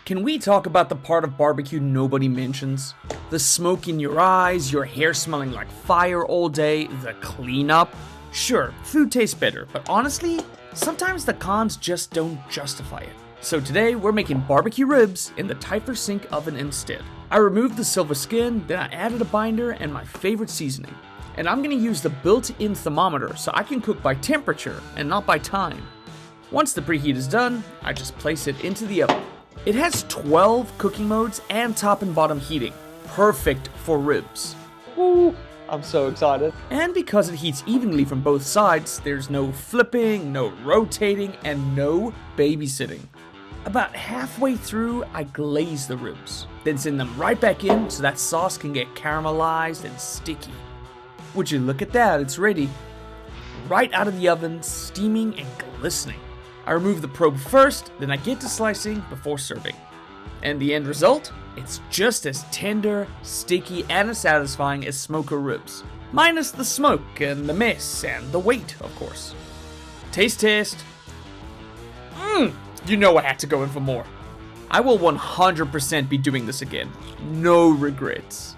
Can we talk about the part of barbecue nobody mentions? The smoke in your eyes, your hair smelling like fire all day, the cleanup. Sure, food tastes better, but honestly, sometimes the cons just don't justify it. So today, we're making barbecue ribs in the Typhur Sync Oven instead. I removed the silver skin, then I added a binder and my favorite seasoning. And I'm gonna use the built-in thermometer so I can cook by temperature and not by time. Once the preheat is done, I just place it into the oven. It has 12 cooking modes and top and bottom heating. Perfect for ribs. Ooh, I'm so excited. And because it heats evenly from both sides, there's no flipping, no rotating, and no babysitting. About halfway through, I glaze the ribs, then send them right back in so that sauce can get caramelized and sticky. Would you look at that, it's ready. Right out of the oven, steaming and glistening. I remove the probe first, then I get to slicing before serving. And the end result? It's just as tender, sticky, and as satisfying as smoker ribs. Minus the smoke and the mess and the weight, of course. Taste test. You know I had to go in for more. I will 100% be doing this again. No regrets.